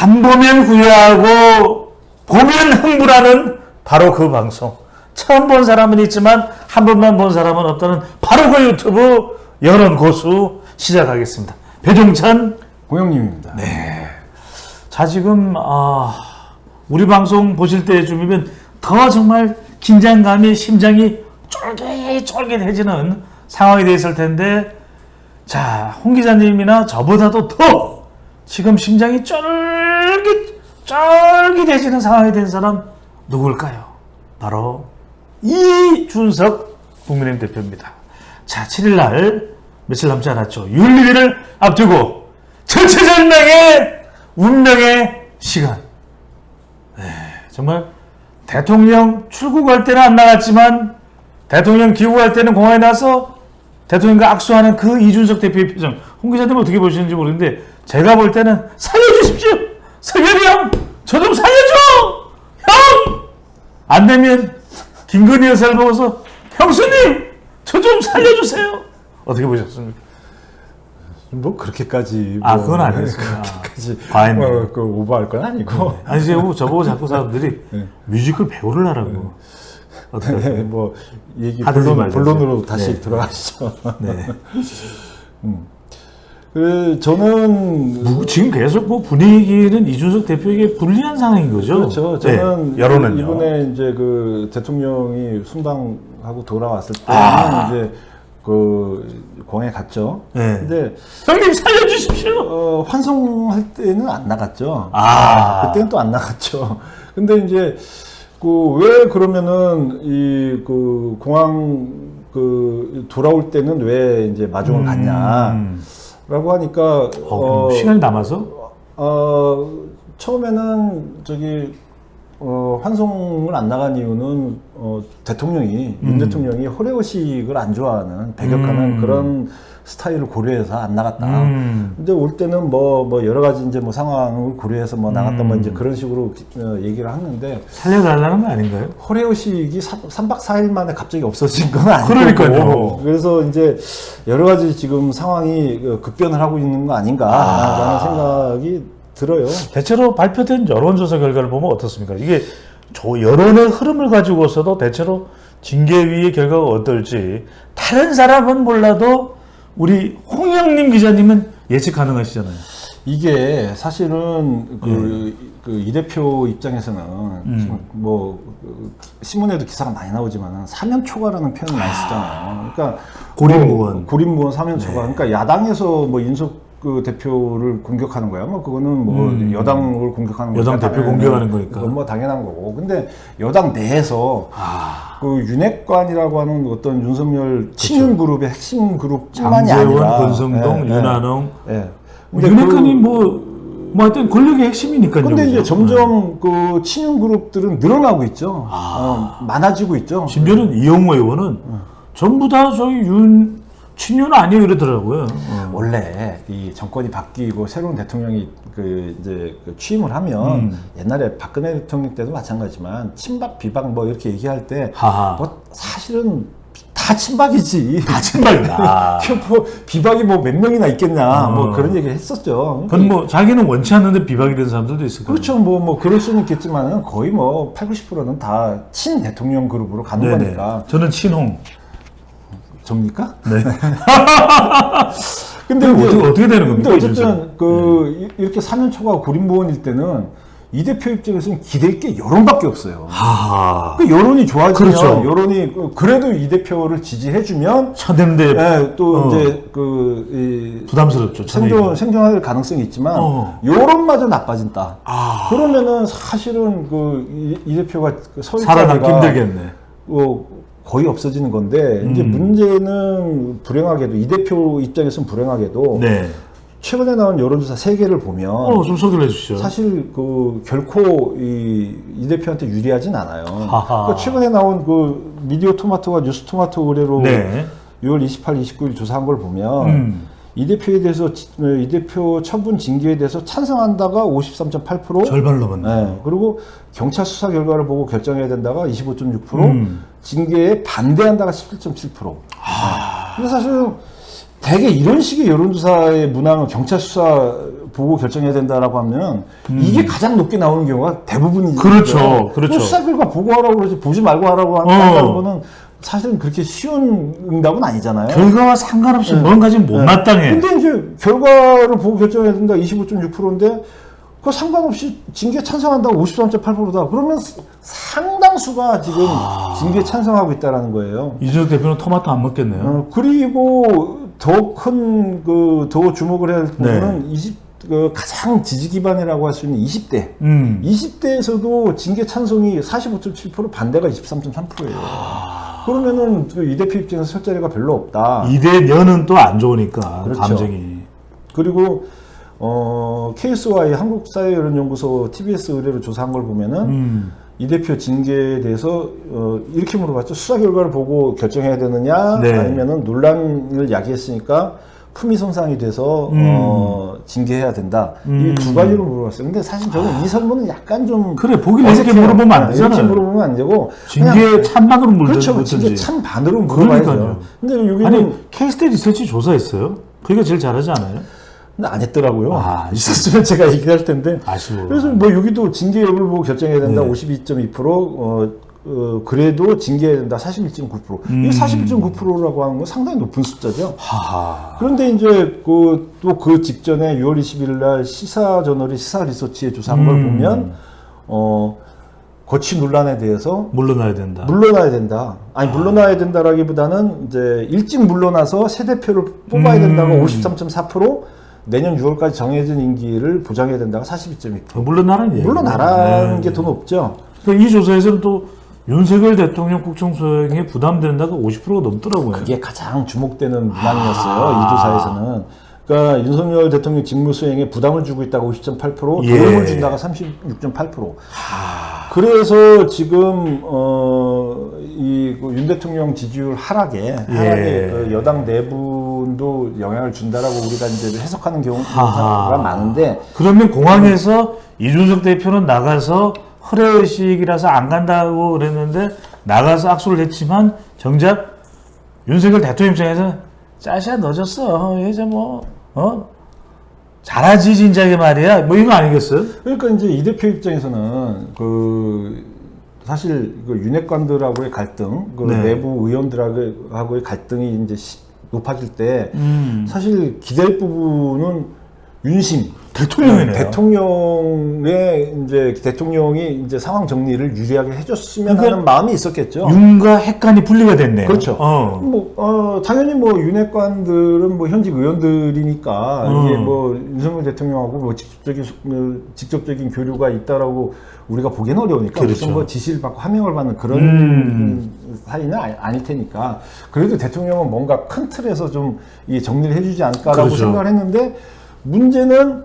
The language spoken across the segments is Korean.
안 보면 후회하고 보면 흥분하는 바로 그 방송. 처음 본 사람은 있지만 한 번만 본 사람은 없다는 바로 그 유튜브 여론 고수 시작하겠습니다. 배종찬 고영님입니다. 네. 자, 지금 우리 방송 보실 때쯤이면 더 정말 긴장감이 심장이 쫄깃쫄깃해지는 상황이 돼 있을 텐데, 자, 홍 기자님이나 저보다도 더 지금 심장이 쫄깃쫄깃해지는 상황이 된 사람 누굴까요? 바로 이준석 국민의힘 대표입니다. 자, 7일날 며칠 남지 않았죠. 윤리위를 앞두고 전체전당의 운명의 시간. 네, 정말 대통령 출국할 때는 안 나갔지만 대통령 귀국할 때는 공항에 나서 대통령과 악수하는 그 이준석 대표의 표정. 홍 기자님 어떻게 보시는지 모르겠는데 제가 볼 때는 살려주십시오. 석열이 형, 저 좀 살려줘. 형! 안 되면 김건희 여사를 보고서 형수님, 저 좀 살려주세요. 어떻게 보셨습니까? 뭐 그렇게까지 그건 아니었어요. 그렇게까지 과했네. 그 오버할 건 아니고. 네. 아니, 저보고 자꾸 사람들이 네. 뮤지컬 배우를 하라고. 어떻게 네, 뭐 얘기 하든지 말든지. 본론으로 다시 네. 들어가시죠. 네. 그 저는 지금 계속 뭐 분위기는 이준석 대표에게 불리한 상황인 거죠. 그렇죠. 저는 네, 여론은요. 이번에 이제 그 대통령이 순방하고 돌아왔을 때는 이제 그 공항에 갔죠. 네. 근데 형님 살려주십시오. 환송할 때는 안 나갔죠. 그때는 또 안 나갔죠. 근데 이제 그 왜 그러면은 이 그 공항 그 돌아올 때는 왜 이제 마중을 갔냐라고 하니까 시간이 남아서 처음에는 저기 환송을 안 나간 이유는 대통령이 윤 대통령이 호레호식을 안 좋아하는 배격하는 그런 스타일을 고려해서 안 나갔다. 근데 올 때는 뭐 여러 가지 이제 뭐 상황을 고려해서 뭐 나갔다 뭐 이제 그런 식으로 얘기를 하는데 살려달라는 거 아닌가요? 호레호식이 3박 4일 만에 갑자기 없어진 건 아니고. 그러니까요. 그래서 이제 여러 가지 지금 상황이 급변을 하고 있는 거 아닌가라는 생각이 들어요. 대체로 발표된 여론조사 결과를 보면 어떻습니까? 이게 여론의 흐름을 가지고서도 대체로 징계위의 결과가 어떨지 다른 사람은 몰라도 우리 홍영님 기자님은 예측 가능하시잖아요. 이게 사실은 그 이 대표 입장에서는 뭐 신문에도 기사가 많이 나오지만 사면 초과라는 표현을 많이 쓰잖아요. 그러니까 고립무원, 고립무원 사면 초과. 그러니까 야당에서 뭐 인석 그 대표를 공격하는 거야. 뭐 그거는 뭐 여당을 공격하는 거니까. 여당 대표 공격하는 거니까. 그건 뭐 당연한 거고. 근데 여당 내에서 그 윤핵관이라고 하는 어떤 윤석열 친윤 그룹의 핵심 그룹뿐만이 장제원, 아니라 권성동, 윤한홍. 근데 윤핵관이 뭐 하여튼 권력의 핵심이니까요. 근데 이제 점점 그 친윤 그룹들은 늘어나고 있죠. 많아지고 있죠. 심지어는 이용호 의원은 전부 다 저기 친윤 아니에요 이러더라고요. 원래 이 정권이 바뀌고 새로운 대통령이 이제 취임을 하면 옛날에 박근혜 대통령 때도 마찬가지지만 친박 비박 뭐 이렇게 얘기할 때 뭐 사실은 다 친박이지. 다 친박이다. 뭐 비박이 뭐 몇 명이나 있겠냐. 뭐 그런 얘기를 했었죠. 그건 뭐 자기는 원치 않는데 비박이 된 사람들도 있을 거예요. 그렇죠. 뭐 그럴 수는 있겠지만은 거의 뭐 80~90%는 다 친 대통령 그룹으로 가는 거니까. 저는 친홍. 접니까? 네. 근데 어떻게 되는 겁니까? 근데 어쨌든 이렇게 4년 초과 고립무원일 때는 이 대표 입장에서는 기댈 게 여론밖에 없어요. 그 여론이 좋아지면 그렇죠. 여론이 그래도 이 대표를 지지해주면 차대는데 또 이제 부담스럽죠. 생존할 가능성이 있지만 여론마저 나빠진다. 그러면은 사실은 이 대표가 살아남기 힘들겠네. 거의 없어지는 건데 이제 문제는 불행하게도 이 대표 입장에서는 불행하게도 최근에 나온 여론조사 3개를 보면 좀 소개를 해주시죠. 사실 결코 이 대표한테 유리하진 않아요. 그러니까 최근에 나온 미디어 토마토가 뉴스 토마토 의뢰로 6월 28, 29일 조사한 걸 보면 이 대표에 대해서 이 대표 처분 징계에 대해서 찬성한다가 53.8%, 절반을 넘었네. 그리고 경찰 수사 결과를 보고 결정해야 된다가 25.6%, 징계에 반대한다가 17.7%. 근데 사실 대개 이런 식의 여론조사의 문항은 경찰 수사 보고 결정해야 된다라고 하면 이게 가장 높게 나오는 경우가 대부분이죠. 그렇죠. 그렇죠. 수사 결과 보고하라고 그러지 보지 말고 하라고 한다는 거는 사실은 그렇게 쉬운 응답은 아니잖아요. 결과와 상관없이 뭔가 지금 못마땅해. 근데 이제 결과를 보고 결정해야 된다 25.6%인데 그 상관없이 징계 찬성한다고 53.8%다. 그러면 상당수가 지금 징계 찬성하고 있다라는 거예요. 이준석 대표는 토마토 안 먹겠네요. 그리고 더 주목을 해야 할 부분은 가장 지지 기반이라고 할 수 있는 20대. 20대에서도 징계 찬성이 45.7%, 반대가 23.3%예요. 그러면은 이 대표 입장에서 설 자리가 별로 없다. 이대면은 또 안 좋으니까 그렇죠. 감정이. 그리고 KSY 한국사회여론연구소 TBS 의뢰로 조사한 걸 보면은 이 대표 징계에 대해서 이렇게 물어봤죠. 수사 결과를 보고 결정해야 되느냐, 네. 아니면은 논란을 야기했으니까 품위 손상이 돼서 징계해야 된다. 이 두 가지로 물어봤어요. 근데 사실 저는 이 설문은 약간 좀 그래, 보길 이렇게 물어보면 안 되잖아요. 이렇게 물어보면 안 되고 징계 찬반으로 물든지. 그렇죠. 징계 찬반으로 물어봐야죠. 그러니까요. 근데 여기는 아니, K스테 리서치 조사했어요? 그게 제일 잘하지 않아요? 근데 안 했더라고요. 아, 있었으면 제가 얘기할 텐데. 아쉬워. 그래서 뭐 여기도 징계 여부를 보고 결정해야 된다. 네. 52.2%, 그래도 징계해야 된다. 41.9%. 이 41.9%라고 하는 건 상당히 높은 숫자죠. 하하. 그런데 이제 또 그 직전에 6월 20일 날 시사저널이 시사리서치에 조사한 걸 보면, 거취 논란에 대해서 물러나야 된다. 물러나야 된다. 아니, 물러나야 된다라기보다는 이제 일찍 물러나서 새 대표를 뽑아야 된다가 53.4%, 내년 6월까지 정해진 임기를 보장해야 된다가 42.2%. 물러나라는 얘기. 물러나라는 게 더 높죠. 이 조사에서는 또 윤석열 대통령 국정 수행에 부담된다가 50%가 넘더라고요. 그게 가장 주목되는 문항이었어요. 이 조사에서는. 그러니까 윤석열 대통령 직무 수행에 부담을 주고 있다가 50.8%, 도움을 준다가 36.8%. 그래서 지금 윤 대통령 지지율 하락에 그 여당 내분도 영향을 준다라고 우리가 이제 해석하는 경우가 많은데, 그러면 공항에서 이준석 대표는 나가서 허례의식이라서 안 간다고 그랬는데 나가서 악수를 했지만 정작 윤석열 대통령 입장에서는 짜샤 늦었어. 이제 잘하지 진작에 말이야. 뭐 이거 아니겠어요? 그러니까 이제 이 대표 입장에서는 사실 윤핵관들하고의 갈등, 네. 내부 의원들하고의 갈등이 이제 높아질 때 사실 기댈 부분은 윤심 대통령이네요. 대통령이 이제 상황 정리를 유리하게 해줬으면 그러니까 하는 마음이 있었겠죠. 윤과 핵관이 분리가 됐네요. 그렇죠. 당연히 윤핵관들은 현직 의원들이니까 이게 윤석열 대통령하고 직접적인 교류가 있다라고 우리가 보기는 어려우니까 그렇죠. 무슨 지시를 받고 하명을 받는 그런 사이는 아닐 테니까 그래도 대통령은 뭔가 큰 틀에서 좀 이 정리를 해주지 않을까라고 그렇죠. 생각을 했는데 문제는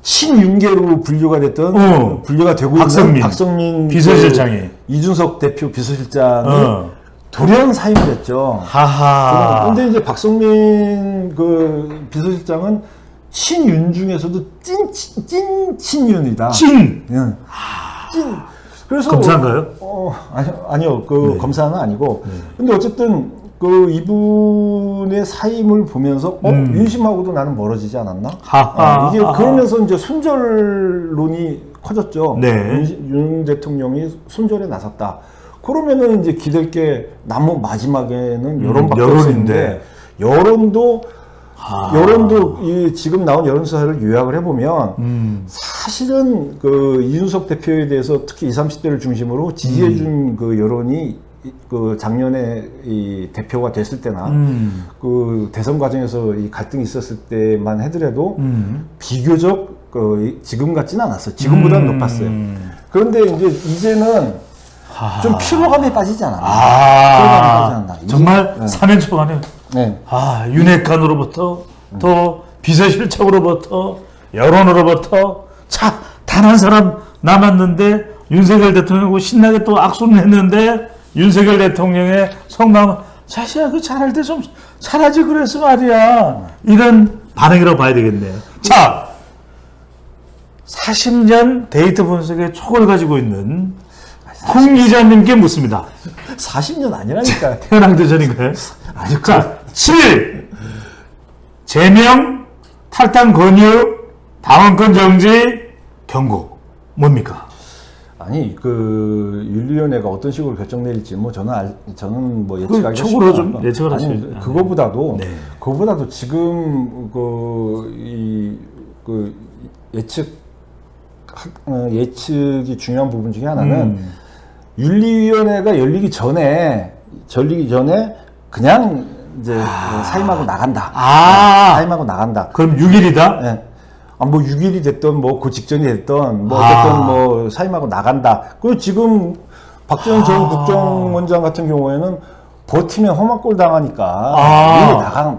친윤계로 분류가 됐던 분류가 되고 있는 박성민 비서실장이 이준석 대표 비서실장이 돌연 사임됐죠. 하하. 그런데 이제 박성민 비서실장은 친윤 중에서도 찐 친윤이다. 찐. 그래서 검사인가요? 아니요. 네. 검사는 아니고. 근데 어쨌든 이분의 사임을 보면서 윤심하고도 나는 멀어지지 않았나? 이게 그러면서 이제 손절론이 커졌죠. 네. 윤 대통령이 손절에 나섰다. 그러면은 이제 기댈 게 마지막에는 여론밖에 없었는데 여론도 지금 나온 여론조사를 요약을 해보면 사실은 이준석 대표에 대해서 특히 20, 30대를 중심으로 지지해준 여론이 작년에 이 대표가 됐을 때나 대선 과정에서 이 갈등이 있었을 때만 해더라도 비교적 지금 같지는 않았어요. 지금보다는 높았어요. 그런데 이제는 좀 피로감에 빠지지 않았나. 피로감에 빠지지 않나. 정말 4년 초반에 윤핵관으로부터 또 비서실장으로부터 여론으로부터 단 한 사람 남았는데 윤석열 대통령하고 신나게 또 악수는 했는데 윤석열 대통령의 속마음 자식아 잘할 때 좀 잘하지 그래서 말이야. 이런 반응이라고 봐야 되겠네요. 자, 40년 데이터 분석의 촉을 가지고 있는 홍 기자님께 묻습니다. 40년 아니라니까. 태어나기 전인가요? 자, 7일 제명 탈당 권유, 당원권 정지, 경고. 뭡니까? 아니 그 윤리위원회가 어떤 식으로 결정 내릴지 뭐 저는 뭐 예측하기 촉으로 좀 예측을 아니 하시죠. 그거보다도 네. 그거보다도 지금 그 예측이 중요한 부분 중에 하나는 윤리위원회가 열리기 전에 그냥 이제 사임하고 나간다. 사임하고 나간다. 그럼 6일이다? 예. 뭐 6일이 됐던 뭐 그 직전이 됐던 뭐 어쨌든 뭐 사임하고 나간다. 그리고 지금 박지원 전 국정원장 같은 경우에는 버티면 험한 꼴 당하니까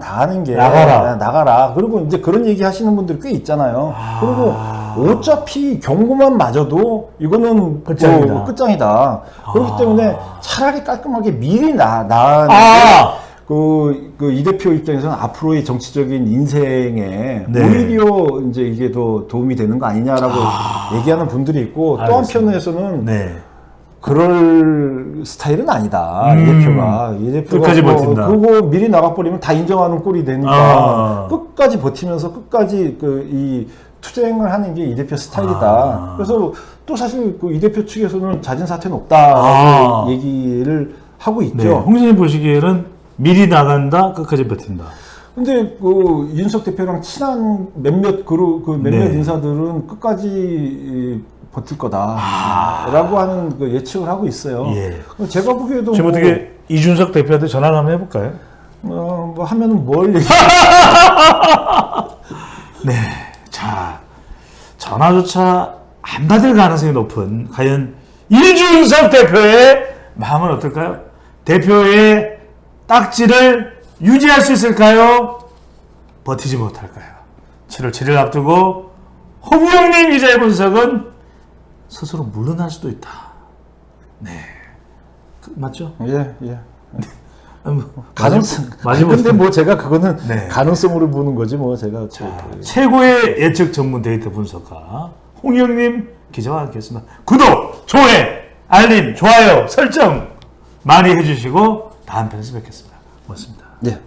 나가는 게 나가라. 그리고 이제 그런 얘기 하시는 분들이 꽤 있잖아요. 그리고 어차피 경고만 맞아도 이거는 끝장이다. 뭐 끝장이다. 그렇기 때문에 차라리 깔끔하게 미리 이 대표 입장에서는 앞으로의 정치적인 인생에 네. 오히려 이제 이게 더 도움이 되는 거 아니냐라고 얘기하는 분들이 있고 또 한편에서는 네. 그럴 스타일은 아니다. 이 대표가 끝까지 버틴다. 그거 미리 나가버리면 다 인정하는 꼴이 되니까 끝까지 버티면서 끝까지 이 투쟁을 하는 게 이 대표 스타일이다. 그래서 또 사실 이 대표 측에서는 잦은 사퇴는 없다 얘기를 하고 있죠. 네. 홍 선생님 보시기에는 미리 나간다, 끝까지 버틴다. 근데 윤석 대표랑 친한 몇몇 네. 인사들은 끝까지 버틸 거다라고 하는 예측을 하고 있어요. 예. 제가 보기에도 지금 어떻게 이준석 대표한테 전화를 한번 해볼까요? 뭐 하면은 뭘 네. 자, 전화조차 안 받을 가능성이 높은 과연 이준석 대표의 마음은 어떨까요? 대표의 딱지를 유지할 수 있을까요? 버티지 못할까요? 7월 7일 앞두고 홍영민 기자의 분석은 스스로 물러날 수도 있다. 네. 맞죠? 예. 가능성. 근데 뭐 제가 그거는 네. 가능성으로 보는 거지 뭐 제가 최고의 예측 전문 데이터 분석가 홍영민 기자와 함께했습니다. 구독, 좋아요, 알림, 좋아요, 설정 많이 해주시고 다음 편에서 뵙겠습니다. 고맙습니다. 예.